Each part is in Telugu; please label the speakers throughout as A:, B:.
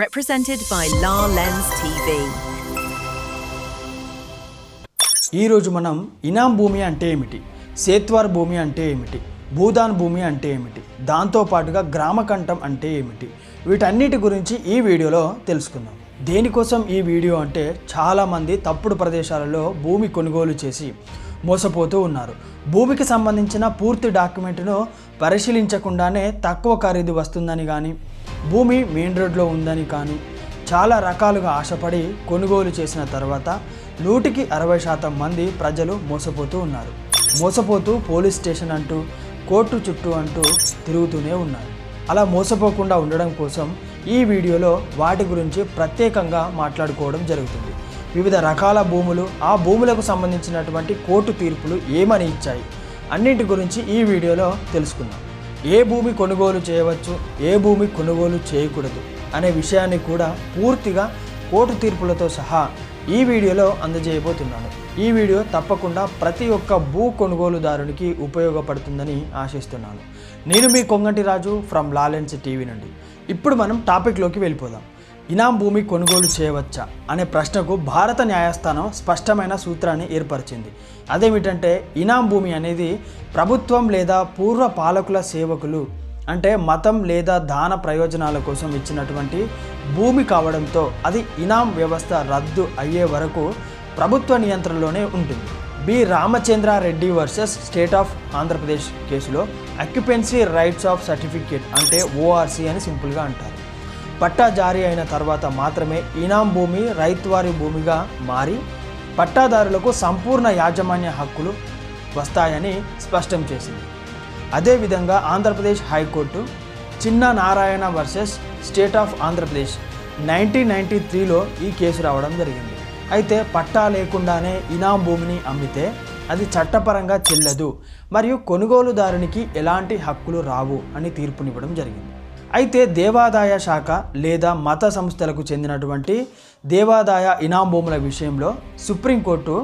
A: Represented by La Lens TV.
B: ఈరోజు మనం ఇనాం భూమి అంటే ఏమిటి, సేత్వార్ భూమి అంటే ఏమిటి, భూదాన్ భూమి అంటే ఏమిటి, దాంతోపాటుగా గ్రామకంఠం అంటే ఏమిటి, వీటన్నిటి గురించి ఈ వీడియోలో తెలుసుకుందాం. దేనికోసం ఈ వీడియో అంటే చాలామంది తప్పుడు ప్రదేశాలలో భూమి కొనుగోలు చేసి మోసపోతూ ఉన్నారు. భూమికి సంబంధించిన పూర్తి డాక్యుమెంట్ను పరిశీలించకుండానే తక్కువ ఖరీదు వస్తుందని కానీ, భూమి మెయిన్ రోడ్లో ఉందని కానీ చాలా రకాలుగా ఆశపడి కొనుగోలు చేసిన తర్వాత 100కి 60% మంది ప్రజలు మోసపోతూ ఉన్నారు. మోసపోతూ పోలీస్ స్టేషన్ అంటూ కోర్టు చుట్టూ అంటూ తిరుగుతూనే ఉన్నారు. అలా మోసపోకుండా ఉండడం కోసం ఈ వీడియోలో వాటి గురించి ప్రత్యేకంగా మాట్లాడుకోవడం జరుగుతుంది. వివిధ రకాల భూములు, ఆ భూములకు సంబంధించినటువంటి కోర్టు తీర్పులు ఏమని ఇచ్చాయి, అన్నింటి గురించి ఈ వీడియోలో తెలుసుకుందాం. ఏ భూమి కొనుగోలు చేయవచ్చు, ఏ భూమి కొనుగోలు చేయకూడదు అనే విషయాన్ని కూడా పూర్తిగా కోర్టు తీర్పులతో సహా ఈ వీడియోలో అందజేయబోతున్నాను. ఈ వీడియో తప్పకుండా ప్రతి ఒక్క భూ కొనుగోలుదారునికి ఉపయోగపడుతుందని ఆశిస్తున్నాను. నేను మీ కొంగంటి రాజు ఫ్రమ్ లా లెన్స్ టీవీ నుండి. ఇప్పుడు మనం టాపిక్లోకి వెళ్ళిపోదాం. ఇనాం భూమి కొనుగోలు చేయవచ్చా అనే ప్రశ్నకు భారత న్యాయస్థానం స్పష్టమైన సూత్రాన్ని ఏర్పరిచింది. అదేమిటంటే, ఇనాం భూమి అనేది ప్రభుత్వం లేదా పూర్వ పాలకుల సేవకులు అంటే మతం లేదా దాన ప్రయోజనాల కోసం ఇచ్చినటువంటి భూమి కావడంతో అది ఇనాం వ్యవస్థ రద్దు అయ్యే వరకు ప్రభుత్వ నియంత్రణలోనే ఉంటుంది. B Ramachandra Reddy versus state of Andhra Pradesh కేసులో అక్యుపెన్సీ రైట్స్ ఆఫ్ సర్టిఫికేట్ అంటే ఓఆర్సి అని సింపుల్గా అంటారు. పట్టా జారీ అయిన తర్వాత మాత్రమే ఇనాం భూమి రైతువారి భూమిగా మారి పట్టాదారులకు సంపూర్ణ యాజమాన్య హక్కులు వస్తాయని స్పష్టం చేసింది. అదేవిధంగా ఆంధ్రప్రదేశ్ హైకోర్టు చిన్న Narayana versus state of Andhra Pradesh 1993లో ఈ కేసు రావడం జరిగింది. అయితే పట్టా లేకుండానే ఇనాం భూమిని అమ్మితే అది చట్టపరంగా చెల్లదు మరియు కొనుగోలుదారునికి ఎలాంటి హక్కులు రావు అని తీర్పునివ్వడం జరిగింది. అయితే దేవాదాయ శాఖ లేదా మత సంస్థలకు చెందినటువంటి దేవాదాయ ఇనాం భూముల విషయంలో సుప్రీంకోర్టు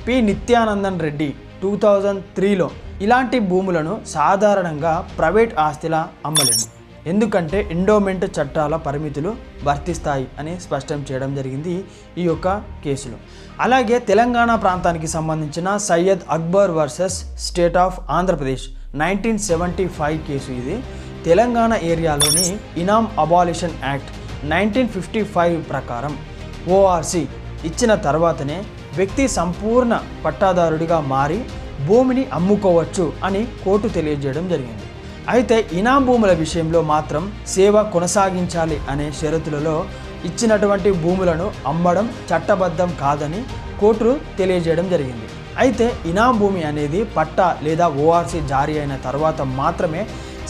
B: పి నిత్యానందన్ రెడ్డి 2003లో ఇలాంటి భూములను సాధారణంగా ప్రైవేట్ ఆస్తిలా అమ్మలేము, ఎందుకంటే ఎండోమెంట్ చట్టాల పరిమితులు వర్తిస్తాయి అని స్పష్టం చేయడం జరిగింది ఈ యొక్క కేసులో. అలాగే తెలంగాణ ప్రాంతానికి సంబంధించిన Syed Akbar versus state of Andhra Pradesh 1975 case ఇది. తెలంగాణ ఏరియాలోని ఇనాం అబాలిషన్ యాక్ట్ 1955 ప్రకారం ఓఆర్సి ఇచ్చిన తర్వాతనే వ్యక్తి సంపూర్ణ పట్టాదారుడిగా మారి భూమిని అమ్ముకోవచ్చు అని కోర్టు తెలియజేయడం జరిగింది. అయితే ఇనాం భూముల విషయంలో మాత్రం సేవ కొనసాగించాలి అనే షరతులలో ఇచ్చినటువంటి భూములను అమ్మడం చట్టబద్ధం కాదని కోర్టు తెలియజేయడం జరిగింది. అయితే ఇనాం భూమి అనేది పట్టా లేదా ఓఆర్సి జారీ అయిన తర్వాత మాత్రమే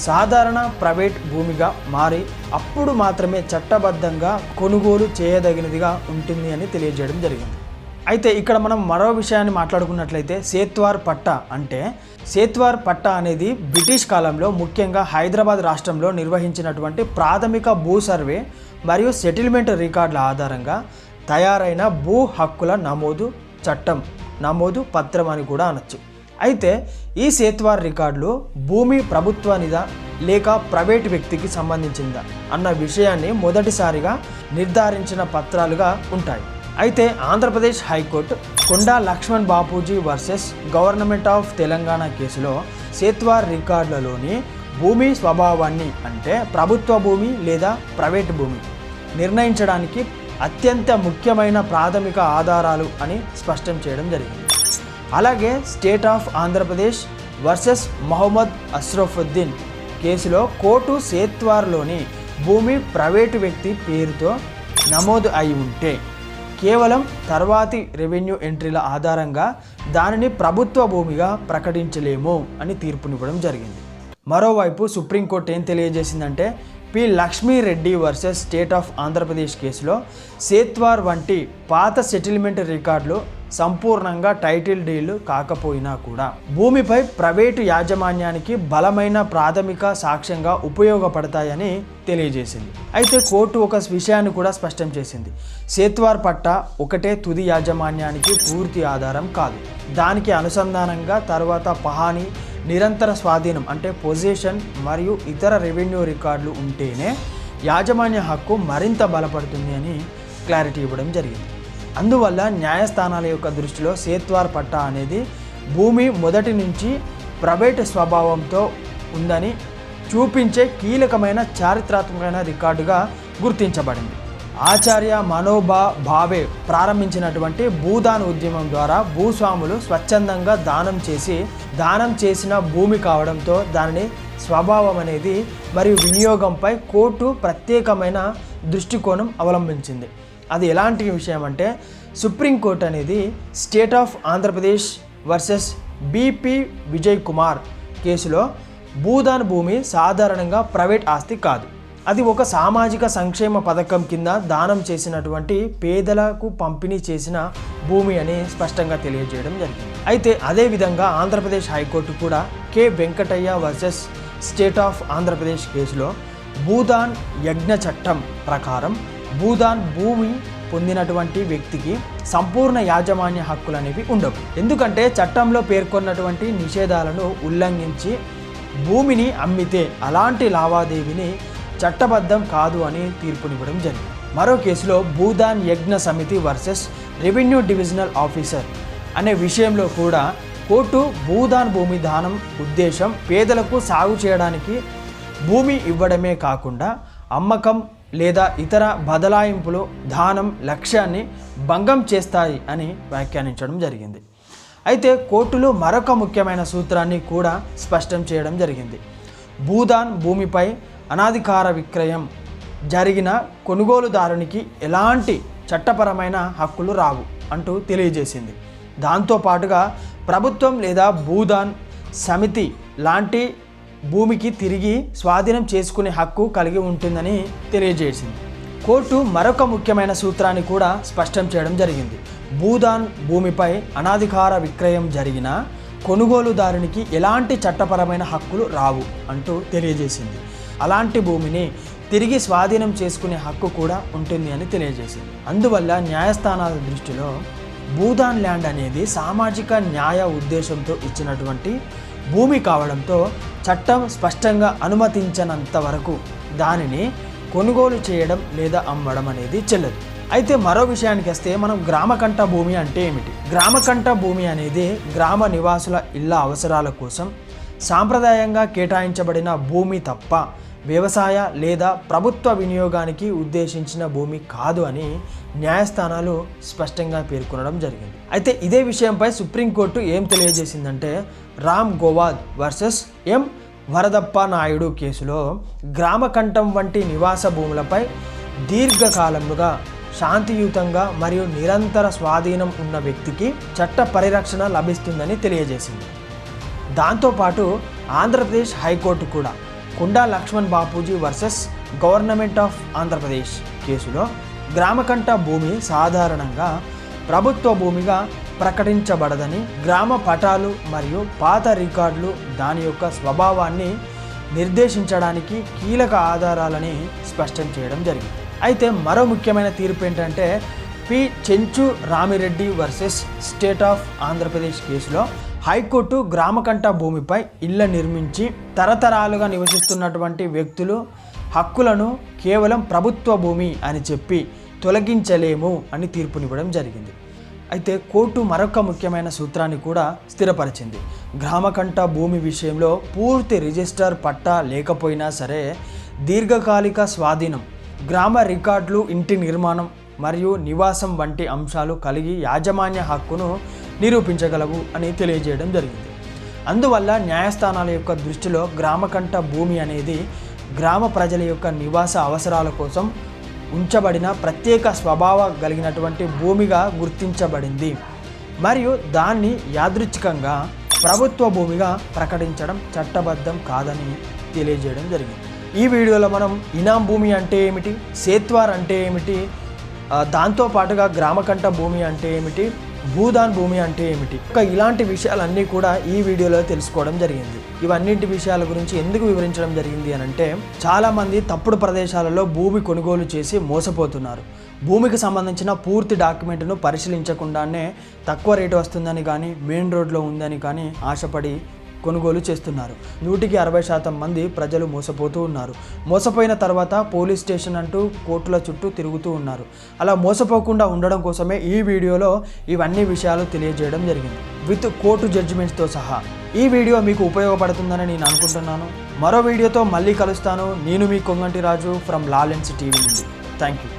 B: సాధారణ ప్రైవేట్ భూమిగా మారి అప్పుడు మాత్రమే చట్టబద్ధంగా కొనుగోలు చేయదగినదిగా ఉంటుంది అని తెలియజేయడం జరిగింది. అయితే ఇక్కడ మనం మరో విషయాన్ని మాట్లాడుకున్నట్లయితే సేత్వార్ పట్టా అంటే, సేత్వార్ పట్టా అనేది బ్రిటిష్ కాలంలో ముఖ్యంగా హైదరాబాద్ రాష్ట్రంలో నిర్వహించినటువంటి ప్రాథమిక భూ సర్వే మరియు సెటిల్మెంట్ రికార్డుల ఆధారంగా తయారైన భూ హక్కుల నమోదు చట్టం, నమోదు పత్రం అని కూడా అనొచ్చు. అయితే ఈ సేత్వార్ రికార్డులు భూమి ప్రభుత్వానిదా లేక ప్రైవేట్ వ్యక్తికి సంబంధించిందా అన్న విషయాన్ని మొదటిసారిగా నిర్ధారించిన పత్రాలుగా ఉంటాయి. అయితే Andhra Pradesh high court Konda Laxman Bapuji versus government of Telangana కేసులో సేత్వార్ రికార్డులలోని భూమి స్వభావాన్ని అంటే ప్రభుత్వ భూమి లేదా ప్రైవేట్ భూమి నిర్ణయించడానికి అత్యంత ముఖ్యమైన ప్రాథమిక ఆధారాలు అని స్పష్టం చేయడం జరిగింది. అలాగే state of Andhra Pradesh versus Mohammed అష్రఫుద్దీన్ కేసులో కోర్టు సేత్వార్లోని భూమి ప్రైవేటు వ్యక్తి పేరుతో నమోదు అయి ఉంటే కేవలం తర్వాతి రెవెన్యూ ఎంట్రీల ఆధారంగా దానిని ప్రభుత్వ భూమిగా ప్రకటించలేము అని తీర్పునివ్వడం జరిగింది. మరోవైపు సుప్రీంకోర్టు ఏం తెలియజేసిందంటే, P Lakshmi Reddy versus state of Andhra Pradesh కేసులో సేత్వార్ వంటి పాత సెటిల్మెంట్ రికార్డులు సంపూర్ణంగా టైటిల్ డీల్ కాకపోయినా కూడా భూమిపై ప్రైవేటు యాజమాన్యానికి బలమైన ప్రాథమిక సాక్ష్యంగా ఉపయోగపడతాయని తెలియజేసింది. అయితే కోర్టు ఒక విషయాన్ని కూడా స్పష్టం చేసింది. సేత్వార్ పట్టా ఒకటే తుది యాజమాన్యానికి పూర్తి ఆధారం కాదు. దానికి అనుసంధానంగా తర్వాత పహాని, నిరంతర స్వాధీనం అంటే పొజిషన్ మరియు ఇతర రెవెన్యూ రికార్డులు ఉంటేనే యాజమాన్య హక్కు మరింత బలపడుతుంది అని క్లారిటీ ఇవ్వడం జరిగింది. అందువల్ల న్యాయస్థానాల యొక్క దృష్టిలో సేత్వార్ పట్టా అనేది భూమి మొదటి నుంచి ప్రైవేటు స్వభావంతో ఉందని చూపించే కీలకమైన చారిత్రాత్మకమైన రికార్డుగా గుర్తించబడింది. ఆచార్య మనోబా భావే ప్రారంభించినటువంటి భూదాన్ ఉద్యమం ద్వారా భూస్వాములు స్వచ్ఛందంగా దానం చేసిన భూమి కావడంతో దానిని స్వభావం అనేది మరియు వినియోగంపై కోర్టు ప్రత్యేకమైన దృష్టికోణం అవలంబించింది. అది ఎలాంటి విషయం అంటే సుప్రీంకోర్టు అనేది state of Andhra Pradesh versus BP Vijay Kumar కేసులో భూదాన్ భూమి సాధారణంగా ప్రైవేట్ ఆస్తి కాదు, అది ఒక సామాజిక సంక్షేమ పథకం కింద దానం చేసినటువంటి పేదలకు పంపిణీ చేసిన భూమి అని స్పష్టంగా తెలియజేయడం జరిగింది. అయితే అదేవిధంగా ఆంధ్రప్రదేశ్ హైకోర్టు కూడా K Venkataiah versus state of Andhra Pradesh కేసులో భూదాన్ యజ్ఞ చట్టం ప్రకారం భూదాన్ భూమి పొందినటువంటి వ్యక్తికి సంపూర్ణ యాజమాన్య హక్కులు అనేవి ఉండవు. ఎందుకంటే చట్టంలో పేర్కొన్నటువంటి నిషేధాలను ఉల్లంఘించి భూమిని అమ్మితే అలాంటి లావాదేవీని చట్టబద్ధం కాదు అని తీర్పునివ్వడం జరిగింది. మరో కేసులో భూదాన్ యజ్ఞ సమితి వర్సెస్ రెవెన్యూ డివిజనల్ ఆఫీసర్ అనే విషయంలో కూడా కోర్టు భూదాన్ భూమి దానం ఉద్దేశం పేదలకు సాగు చేయడానికి భూమి ఇవ్వడమే కాకుండా అమ్మకం లేదా ఇతర బదలాయింపులు దానం లక్ష్యాన్ని భంగం చేస్తాయి అని వ్యాఖ్యానించడం జరిగింది. అయితే కోర్టులో మరొక ముఖ్యమైన సూత్రాన్ని కూడా స్పష్టం చేయడం జరిగింది. భూదాన్ భూమిపై అనాధికార విక్రయం జరిగిన కొనుగోలుదారునికి ఎలాంటి చట్టపరమైన హక్కులు రావు అంటూ తెలియజేసింది. దాంతోపాటుగా ప్రభుత్వం లేదా భూదాన్ సమితి లాంటి భూమికి తిరిగి స్వాధీనం చేసుకునే హక్కు కలిగి ఉంటుందని తెలియజేసింది. కోర్టు మరొక ముఖ్యమైన సూత్రాన్ని కూడా స్పష్టం చేయడం జరిగింది. భూదాన్ భూమిపై అనాధికార విక్రయం జరిగిన కొనుగోలుదారునికి ఎలాంటి చట్టపరమైన హక్కులు రావు అంటూ తెలియజేసింది. అలాంటి భూమిని తిరిగి స్వాధీనం చేసుకునే హక్కు కూడా ఉంటుంది అని తెలియజేసింది. అందువల్ల న్యాయస్థానాల దృష్టిలో భూదాన్ ల్యాండ్ అనేది సామాజిక న్యాయ ఉద్దేశంతో ఇచ్చినటువంటి భూమి కావడంతో చట్టం స్పష్టంగా అనుమతించనంత వరకు దానిని కొనుగోలు చేయడం లేదా అమ్మడం అనేది చెల్లదు. అయితే మరో విషయానికి వస్తే మనం గ్రామకంఠ భూమి అంటే ఏమిటి? గ్రామకంఠ భూమి అనేది గ్రామ నివాసుల ఇళ్ల అవసరాల కోసం సాంప్రదాయంగా కేటాయించబడిన భూమి తప్ప వ్యవసాయ లేదా ప్రభుత్వ వినియోగానికి ఉద్దేశించిన భూమి కాదు అని న్యాయస్థానాలు స్పష్టంగా పేర్కొనడం జరిగింది. అయితే ఇదే విషయంపై సుప్రీంకోర్టు ఏం తెలియజేసిందంటే రామ్ గోవాద్ వర్సెస్ ఎం వరదప్ప నాయుడు కేసులో గ్రామకంఠం వంటి నివాస భూములపై దీర్ఘకాలముగా శాంతియుతంగా మరియు నిరంతర స్వాధీనం ఉన్న వ్యక్తికి చట్ట పరిరక్షణ లభిస్తుందని తెలియజేసింది. దాంతోపాటు ఆంధ్రప్రదేశ్ హైకోర్టు కూడా Konda Laxman Bapuji versus government of Andhra Pradesh కేసులో గ్రామకంఠ భూమి సాధారణంగా ప్రభుత్వ భూమిగా ప్రకటించబడదని, గ్రామ పటాలు మరియు పాత రికార్డులు దాని యొక్క స్వభావాన్ని నిర్దేశించడానికి కీలక ఆధారాలని స్పష్టం చేయడం జరిగింది. అయితే మరో ముఖ్యమైన తీర్పు ఏంటంటే P Chenchu Ramireddy versus state of Andhra Pradesh కేసులో హైకోర్టు గ్రామకంఠ భూమిపై ఇళ్ల నిర్మించి తరతరాలుగా నివసిస్తున్నటువంటి వ్యక్తులు హక్కులను కేవలం ప్రభుత్వ భూమి అని చెప్పి తొలగించలేము అని తీర్పునివ్వడం జరిగింది. అయితే కోర్టు మరొక ముఖ్యమైన సూత్రాన్ని కూడా స్థిరపరిచింది. గ్రామకంఠ భూమి విషయంలో పూర్తి రిజిస్టర్ పట్టా లేకపోయినా సరే దీర్ఘకాలిక స్వాధీనం, గ్రామ రికార్డులు, ఇంటి నిర్మాణం మరియు నివాసం వంటి అంశాలు కలిగి యాజమాన్య హక్కును నిరూపించగలవు అని తెలియజేయడం జరిగింది. అందువల్ల న్యాయస్థానాల యొక్క దృష్టిలో గ్రామకంఠ భూమి అనేది గ్రామ ప్రజల యొక్క నివాస అవసరాల కోసం ఉంచబడిన ప్రత్యేక స్వభావం కలిగినటువంటి భూమిగా గుర్తించబడింది మరియు దాన్ని యాదృచ్ఛికంగా ప్రభుత్వ భూమిగా ప్రకటించడం చట్టబద్ధం కాదని తెలియజేయడం జరిగింది. ఈ వీడియోలో మనం ఇనాం భూమి అంటే ఏమిటి, సేత్వార్ అంటే ఏమిటి, దాంతోపాటుగా గ్రామకంఠ భూమి అంటే ఏమిటి, భూదాన్ భూమి అంటే ఏమిటి, ఇలాంటి విషయాలన్నీ కూడా ఈ వీడియోలో తెలుసుకోవడం జరిగింది. ఇవన్నింటి విషయాల గురించి ఎందుకు వివరించడం జరిగింది అని అంటే చాలామంది తప్పుడు ప్రదేశాలలో భూమి కొనుగోలు చేసి మోసపోతున్నారు. భూమికి సంబంధించిన పూర్తి డాక్యుమెంట్ను పరిశీలించకుండానే తక్కువ రేటు వస్తుందని కానీ మెయిన్ రోడ్లో ఉందని కానీ ఆశపడి కొనుగోలు చేస్తున్నారు. 160% మంది ప్రజలు మోసపోతూ ఉన్నారు. మోసపోయిన తర్వాత పోలీస్ స్టేషన్ అంటూ కోర్టుల చుట్టూ తిరుగుతూ ఉన్నారు. అలా మోసపోకుండా ఉండడం కోసమే ఈ వీడియోలో ఇవన్నీ విషయాలు తెలియజేయడం జరిగింది, విత్ కోర్టు జడ్జిమెంట్స్తో సహా. ఈ వీడియో మీకు ఉపయోగపడుతుందని నేను అనుకుంటున్నాను. మరో వీడియోతో మళ్ళీ కలుస్తాను. నేను మీ కొంగంటి రాజు ఫ్రమ్ లా లెన్స్ టీవీ నుండి. Thank you.